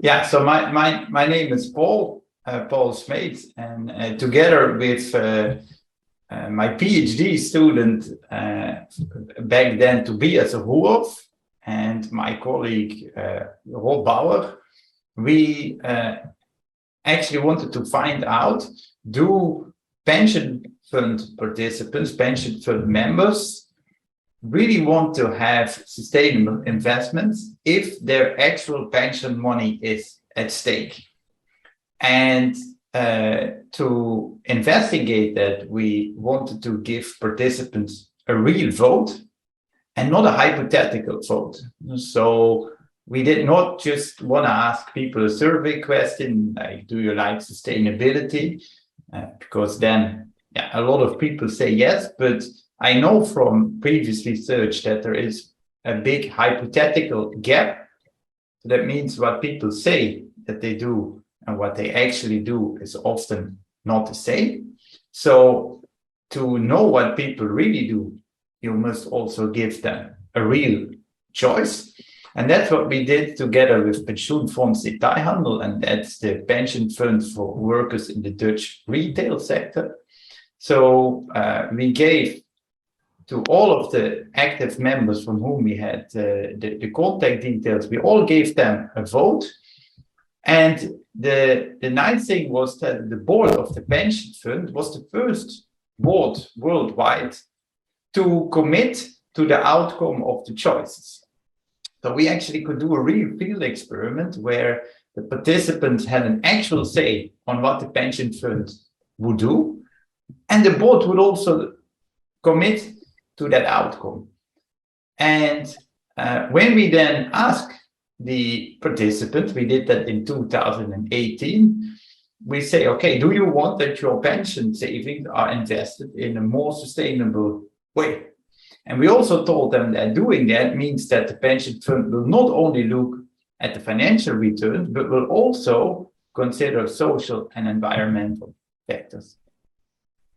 Yeah, so my name is Paul Smeets, and together with my PhD student back then, Tobias Ruof, and my colleague Rob Bauer, we actually wanted to find out, do pension fund participants, pension fund members, really want to have sustainable investments if their actual pension money is at stake? And to investigate that, we wanted to give participants a real vote and not a hypothetical vote. So we did not just want to ask people a survey question like, do you like sustainability? Because then, yeah, a lot of people say yes, but I know from previous research that there is a big hypothetical gap. So that means what people say that they do and what they actually do is often not the same. So to know what people really do, you must also give them a real choice. And that's what we did together with Pensioenfonds Detailhandel, and that's the pension fund for workers in the Dutch retail sector. So we gave to all of the active members from whom we had the contact details, we all gave them a vote. And the nice thing was that the board of the pension fund was the first board worldwide to commit to the outcome of the choices. So we actually could do a real field experiment where the participants had an actual say on what the pension fund would do. And the board would also commit to that outcome. And when we then asked the participants, we did that in 2018, we say, okay, do you want that your pension savings are invested in a more sustainable way? And we also told them that doing that means that the pension fund will not only look at the financial returns, but will also consider social and environmental factors.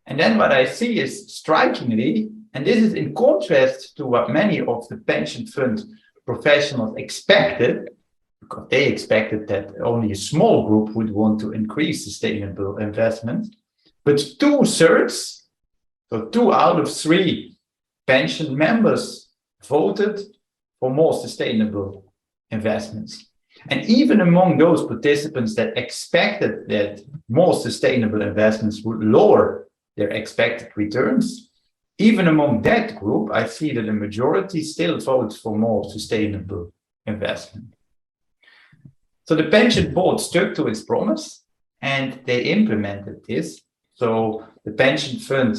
And then what I see is strikingly, and this is in contrast to what many of the pension fund professionals expected, because they expected that only a small group would want to increase sustainable investment, but 2/3, so 2 out of 3 pension members voted for more sustainable investments. And even among those participants that expected that more sustainable investments would lower their expected returns, even among that group, I see that the majority still votes for more sustainable investment. So the pension board stuck to its promise and they implemented this. So the pension fund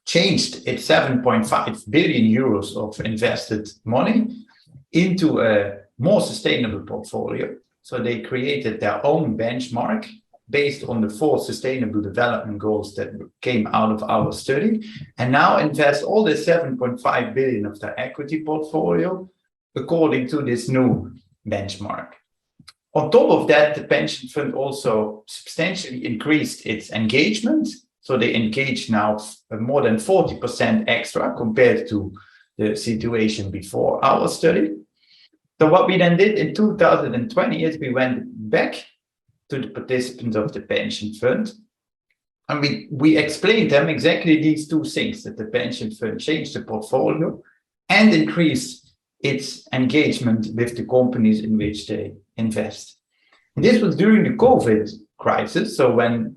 changed its 7.5 billion euros of invested money into a more sustainable portfolio. So they created their own benchmark based on the 4 sustainable development goals that came out of our study, and now invest all the 7.5 billion of their equity portfolio according to this new benchmark. On top of that, the pension fund also substantially increased its engagement. So they engage now more than 40% extra compared to the situation before our study. So what we then did in 2020 is we went back to the participants of the pension fund, and we explained them exactly these 2 things, that the pension fund changed the portfolio and increased its engagement with the companies in which they invest. And this was during the COVID crisis, so when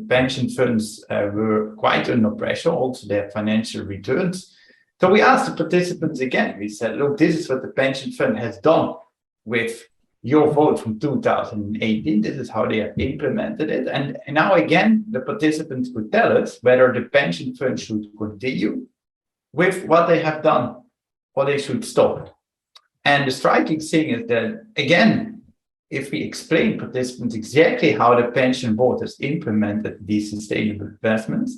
pension funds were quite under pressure, also their financial returns. So we asked the participants again, we said, look, this is what the pension fund has done with your vote from 2018, this is how they have implemented it. And now again, the participants could tell us whether the pension fund should continue with what they have done or they should stop. And the striking thing is that, again, if we explain participants exactly how the pension board has implemented these sustainable investments,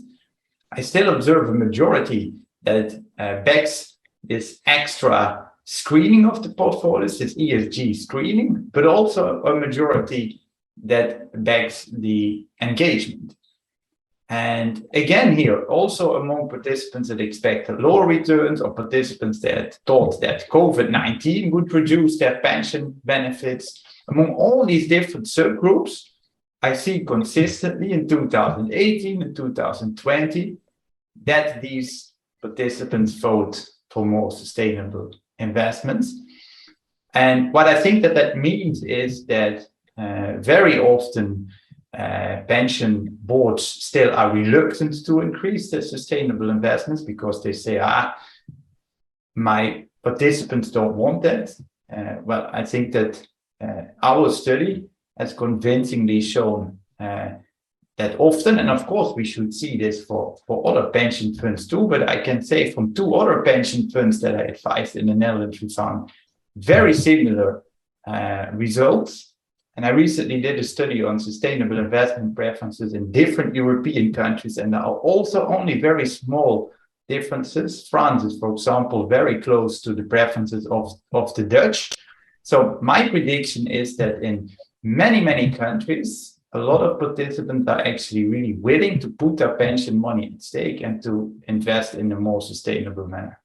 I still observe a majority that backs this extra screening of the portfolios, this ESG screening, but also a majority that backs the engagement. And again here, also among participants that expected lower returns or participants that thought that COVID-19 would reduce their pension benefits, among all these different subgroups, I see consistently in 2018 and 2020 that these participants vote for more sustainable investments. And what I think that means is that very often pension boards still are reluctant to increase their sustainable investments because they say, my participants don't want that. Well, I think that our study has convincingly shown that often, and of course we should see this for other pension funds too, but I can say from 2 other pension funds that I advised in the Netherlands, we found very similar results. And I recently did a study on sustainable investment preferences in different European countries, and there are also only very small differences. France is, for example, very close to the preferences of the Dutch. So my prediction is that in many countries, a lot of participants are actually really willing to put their pension money at stake and to invest in a more sustainable manner.